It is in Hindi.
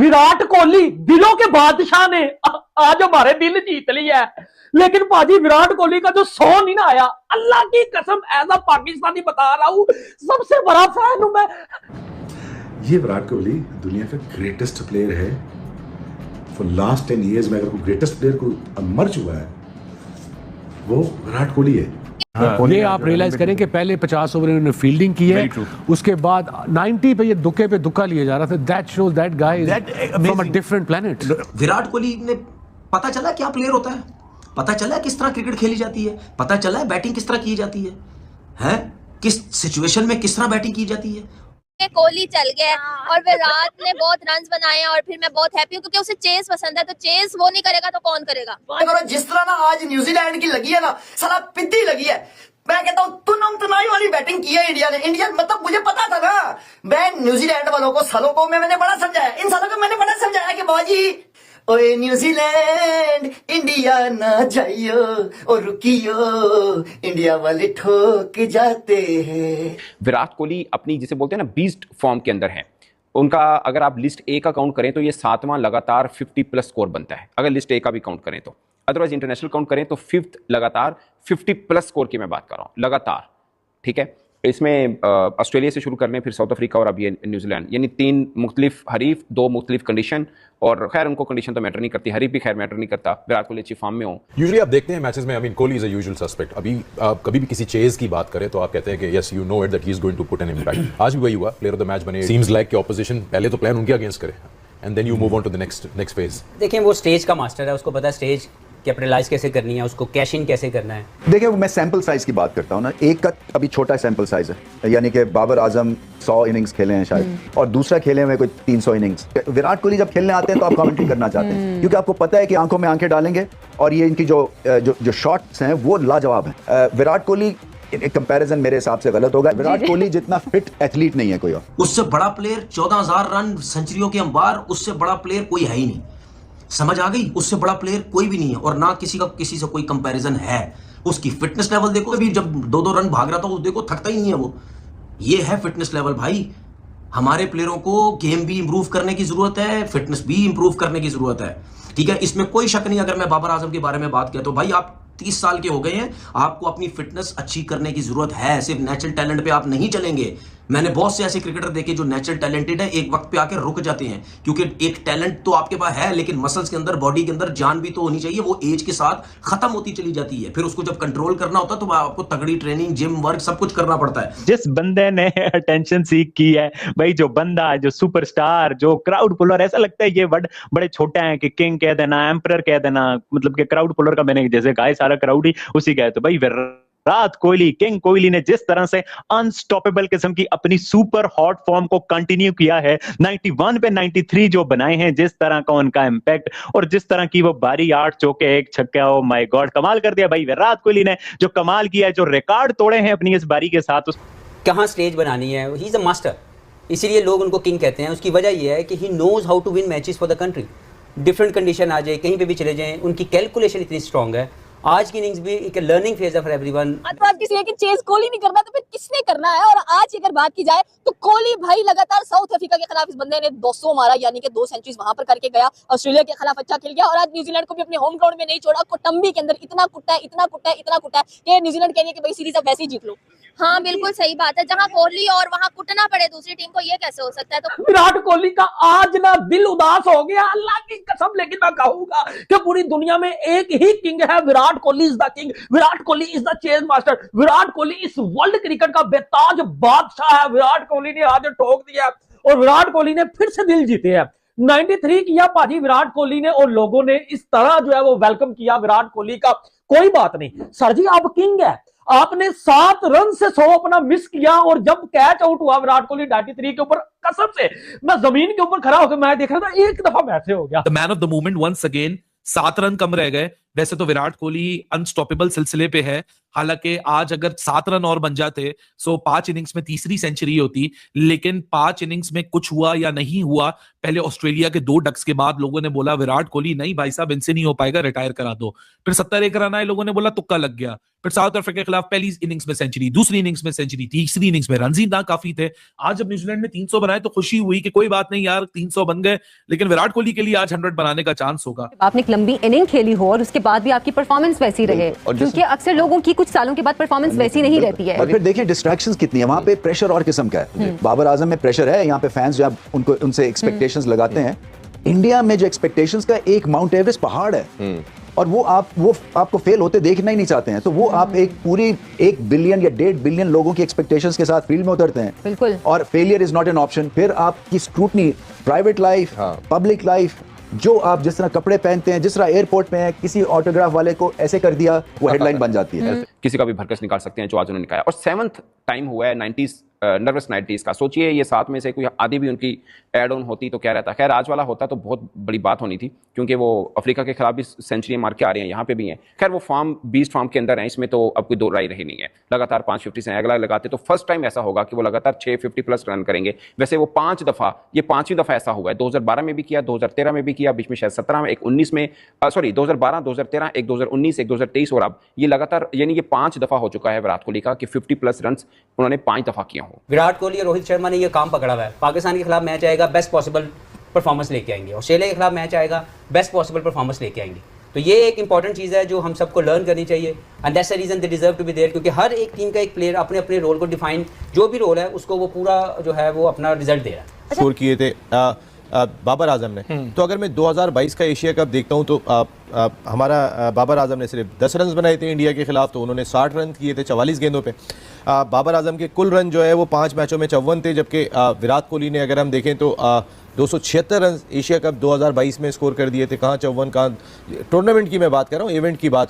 विराट कोहली दिलों के बादशाह ने आज हमारे दिल जीत लिया है, लेकिन भाजी विराट कोहली का जो सौ नहीं ना आया, अल्लाह की कसम एज अ पाकिस्तानी बता रहा हूं, सबसे बड़ा फैन हूं मैं। ये विराट कोहली दुनिया का ग्रेटेस्ट प्लेयर है। फॉर लास्ट 10 years में अगर कोई ग्रेटेस्ट प्लेयर को मर चुका है वो विराट कोहली है। ये आप रियलाइज करें कि पहले 50 ओवर इन्होंने फील्डिंग की है, उसके बाद 90 पे ये दुक्के पे दुक्का लिया जा रहा था। That shows that guy is from a different planet. Virat Kohli ने पता चला क्या प्लेयर होता है, पता चला किस तरह क्रिकेट खेली जाती है, पता चला बैटिंग किस तरह की जाती है, हैं किस सिचुएशन में किस तरह बैटिंग की जाती है। कोहली चल गया और विराट ने बहुत रन्स बनाए हैं और फिर मैं बहुत हैप्पी हूँ क्योंकि उसे चेस पसंद है, तो चेस वो नहीं करेगा तो कौन करेगा। जिस तरह ना आज न्यूजीलैंड की लगी है ना, साला पिद्दी लगी है। मैं कहता हूँ तुनाई वाली बैटिंग की है इंडिया ने। इंडिया मतलब मुझे पता था ना, मैं न्यूजीलैंड वालों को सालों को मैंने बड़ा समझाया, इन सालों को मैंने बड़ा समझाया कि बाजी ओए न्यूजीलैंड इंडिया ना जाइयो और रुकियो, इंडिया वाले ठोक जाते हैं। विराट कोहली अपनी जिसे बोलते हैं ना बीस्ट फॉर्म के अंदर है। उनका अगर आप लिस्ट ए का काउंट करें तो ये 7वां लगातार 50+ स्कोर बनता है, अगर लिस्ट ए का भी काउंट करें तो। अदरवाइज इंटरनेशनल काउंट करें तो 5th लगातार 50+ स्कोर की मैं बात कर रहा हूँ लगातार, ठीक है। इसमें ऑस्ट्रेलिया से शुरू करने, फिर साउथ अफ्रीका और अभी न्यूजीलैंड, यानी 3 मुख्तलिफ हरीफ, 2 मुख्तलिफ कंडीशन। और खैर उनको कंडीशन तो मैटर नहीं करती, हरीफ भी खैर मैटर नहीं करता, विराट कोहली अच्छी फॉर्म में हो। यूजुअली आप देखते हैं मैचेस में, I mean Kohli is a usual suspect. अभी आप कभी भी किसी चेज की बात करें तो आप कहते हैं कि yes you know it that he is going to put an impact. आज भी वही हुआ, प्लेयर ऑफ द मैच बने। सीम्स लाइक कि ऑपोजिशन पहले तो प्लान उनके अगेंस्ट करे and then you move on to the next phase. देखिए वो स्टेज का मास्टर है, उसको पता है स्टेज कैपिटलाइज कैसे करनी है, उसको कैश इन कैसे करना है। देखिए मैं सैंपल साइज की बात करता हूँ ना, एक का अभी छोटा सैंपल साइज है, यानी कि बाबर आजम 100 इनिंग्स खेले हैं शायद, और दूसरा खेले हुए कोई 300 इनिंग्स। विराट कोहली जब खेलने आते हैं तो आप कमेंट्री करना चाहते हैं क्योंकि आपको पता है कि आंखों में आंखें डालेंगे और ये इनकी जो शॉट्स हैं वो लाजवाब हैं। विराट कोहली कंपैरिजन मेरे हिसाब से गलत होगा। विराट कोहली जितना फिट एथलीट नहीं है कोई और। उससे बड़ा प्लेयर 14,000 रन सेंचुरियों के अंबार, उससे बड़ा प्लेयर कोई है ही नहीं। समझ आ गई? उससे बड़ा प्लेयर कोई भी नहीं है और ना किसी का किसी से कोई कंपैरिजन है। उसकी फिटनेस लेवल देखो, अभी जब 2-2 रन भाग रहा था उस देखो, थकता ही नहीं है वो। ये है फिटनेस लेवल भाई। हमारे प्लेयरों को गेम भी इंप्रूव करने की जरूरत है, फिटनेस भी इंप्रूव करने की जरूरत है, ठीक है, इसमें कोई शक नहीं। अगर मैं बाबर आजम के बारे में बात किया तो भाई आप 30 साल के हो गए हैं, आपको अपनी फिटनेस अच्छी करने की जरूरत है। सिर्फ नेचुरल टैलेंट पे आप नहीं चलेंगे। मैंने बहुत से ऐसे क्रिकेटर देखे जो नेचुरल टैलेंटेड है, एक वक्त पे आकर रुक जाते हैं क्योंकि एक टैलेंट तो आपके पास है लेकिन मसल्स के अंदर, बॉडी के अंदर जान भी तो होनी चाहिए। वो एज के साथ खत्म होती चली जाती है, फिर उसको जब कंट्रोल करना होता है तो आपको तगड़ी ट्रेनिंग, जिम वर्क सब कुछ करना पड़ता है। जिस बंदे ने अटेंशन सीख की है भाई, जो बंदा, जो सुपरस्टार, जो क्राउड पुलर, ऐसा लगता है ये वर्ड बड़े छोटे हैं कि किंग कह देना, एम्परर कह देना, मतलब कि क्राउड पुलर का मैंने जैसे कहा सारा क्राउड ही उसी का है। तो भाई विराट कोहली, किंग कोहली ने जिस तरह से अनस्टॉपेबल किस्म की अपनी सुपर हॉट फॉर्म को कंटिन्यू किया है, 91 पे 93 जो बनाए हैं, जिस तरह का उनका इंपैक्ट और जिस तरह की वो बारी 8 चौके 1 छक्का, ओ माय गॉड कमाल कर दिया भाई। विराट कोहली ने जो कमाल किया है, जो रिकॉर्ड तोड़े हैं अपनी इस बारी के साथ। कहाँ स्टेज बनानी है, ही इज अ मास्टर, इसीलिए लोग उनको किंग कहते हैं। उसकी वजह यह है कि he knows how to win matches for the country. Different condition आ जाए, कहीं पे भी चले जाएं, उनकी कैलकुलेशन इतनी स्ट्रांग है। आज की इनिंग्स भी एक लर्निंग फेज है फॉर एवरीवन। तो आप किसी की चेस कोहली नहीं करना तो फिर किसने करना है? और आज की अगर बात की जाए तो कोहली भाई लगातार साउथ अफ्रीका के खिलाफ इस बंदे ने 200 मारा, यानी कि 2 सेंचुरीज वहां पर करके गया। ऑस्ट्रेलिया के खिलाफ अच्छा खेल गया और आज न्यूजीलैंड को भी अपने होम ग्राउंड में नहीं छोड़ा। कोटंबी के अंदर इतना कुट्टा है कि न्यूजीलैंड कहने कि भाई सीरीज आप वैसे ही जीत लो। हाँ बिल्कुल सही बात है, जहाँ कोहली और वहाँ कुटना पड़े दूसरी टीम को, ये कैसे हो सकता है? तो विराट कोहली का आज ना दिल उदास हो गया, अल्लाह की कसम। लेकिन मैं कहूंगा कि पूरी दुनिया में एक ही किंग है, Virat Kohli is the king. Virat Kohli is the chase master. Virat Kohli इस वर्ल्ड क्रिकेट का बेताज बादशाह है। विराट कोहली ने आज ठोक दिया और विराट कोहली ने फिर से दिल जीते हैं। 93 किया भाजी विराट कोहली ने और लोगों ने इस तरह जो है वो वेलकम किया विराट कोहली का। कोई बात नहीं सर जी, आप किंग है। आपने 7 रन से 100 अपना मिस किया और जब कैच आउट हुआ विराट कोहली 93 के ऊपर, कसम से मैं जमीन के ऊपर खड़ा होकर मैं देख रहा था, एक दफा वैसे हो गया। The man of the movement once again. 7 run कम रह गए, वैसे तो विराट कोहली अनस्टॉपेबल सिलसिले पे है, हालांकि आज अगर 7 रन और बन जाते सो 5 इनिंग्स में तीसरी सेंचुरी होती, लेकिन 5 इनिंग्स में कुछ हुआ या नहीं हुआ, पहले ऑस्ट्रेलिया के 2 डक्स के बाद लोगों ने बोला विराट कोहली नहीं भाई साहब इनसे नहीं हो पाएगा, रिटायर करा दो। फिर 71 रन आए, लोगों ने बोला तुक्का लग गया। फिर साउथ अफ्रीका के खिलाफ पहली इनिंग्स में सेंचुरी, दूसरी इनिंग्स में सेंचुरी, तीसरी इनिंग्स में रन ही ना काफी थे। आज जब न्यूजीलैंड ने 300 बनाए तो खुशी हुई कि कोई बात नहीं यार 300 बन गए, लेकिन विराट कोहली के लिए आज 100 बनाने का चांस होगा। आपने एक लंबी इनिंग खेली हो और उसके बाद भी आपकी परफॉर्मेंस वैसी रहे, क्योंकि अक्सर लोगों की कुछ सालों के बाद परफॉर्मेंस वैसी नहीं रहती है। और फिर देखिए डिस्ट्रैक्शंस कितनी है वहाँ पे, प्रेशर और किस्म का है। बाबर आजम में प्रेशर है, यहाँ पे फैंस जो उनको उनसे एक्सपेक्टेशंस लगाते हैं। इंडिया में जो एक्सपेक्टेशंस का एक माउंट एवरेस्ट पहाड़ है और वो आपको फेल होते देखना ही नहीं चाहते हैं, तो वो आप एक पूरी 1 बिलियन या 1.5 बिलियन लोगों की एक्सपेक्टेशंस के साथ फील्ड में उतरते हैं। बिल्कुल। और failure is not an option. फिर आपकी scrutiny, private life, public life, जो आप जिस तरह कपड़े पहनते हैं, जिस तरह एयरपोर्ट में किसी ऑटोग्राफ वाले को ऐसे कर दिया, वो हेडलाइन बन जाती है। किसी का भी भरकस निकाल सकते हैं जो आज उन्होंने निकाला। और 7th टाइम हुआ है 90s नर्वस 90s का। सोचिए ये 7 में से कोई आधी भी उनकी एड ऑन होती तो क्या रहता। खैर आज वाला होता तो बहुत बड़ी बात होनी थी, क्योंकि वो अफ्रीका के खिलाफ भी सेंचुरी मार के आ रहे हैं, यहाँ पे भी हैं। खैर वो फॉर्म बीस्ट फॉर्म के अंदर है, इसमें तो अब कोई दो राय रही नहीं है। लगातार 550 से अगला लगाते तो फर्स्ट टाइम ऐसा होगा कि वो लगातार 650 प्लस रन करेंगे। वैसे वो 5 दफा, ये 5वीं दफा ऐसा हुआ है। 2012 में भी किया, 2013 में भी किया, बीच में शायद 17 में, एक 19 में, सॉरी 2012, 2013, एक 2019, एक 2023 और अब ये लगातार, यानी ये 5 दफा हो चुका है विराट कोहली का कि 50 प्लस रन उन्होंने 5 दफा किया हो। विराट कोहली और रोहित शर्मा ने ये काम पकड़ा हुआ है। पाकिस्तान के खिलाफ मैच आएगा, बेस्ट पॉसिबल परफॉर्मेंस लेके आएंगे। ऑस्ट्रेलिया के खिलाफ मैच आएगा, बेस्ट पॉसिबल परफॉर्मेंस लेके आएंगे। तो ये एक इंपॉर्टेंट चीज़ है जो हम सबको लर्न करनी चाहिए, and that's the reason they deserve to be there, क्योंकि हर एक टीम का एक प्लेयर अपने अपने रोल को डिफाइन, जो भी रोल है उसको वो पूरा जो है वो अपना रिजल्ट दे रहा है। स्कोर किए थे बाबर आजम ने। तो अगर मैं 2022 का एशिया कप देखता हूं तो हमारा बाबर आजम ने सिर्फ 10 रन बनाए थे इंडिया के खिलाफ, तो उन्होंने 60 रन किए थे 44 गेंदों पे। बाबर आजम के कुल रन जो है वो 5 मैचों में 54 थे, जबकि विराट कोहली ने अगर हम देखें तो 276 रन एशिया कप 2022 में स्कोर कर दिए थे। कहाँ 54, कहाँ टूर्नामेंट की मैं बात कर रहा हूँ, इवेंट की बात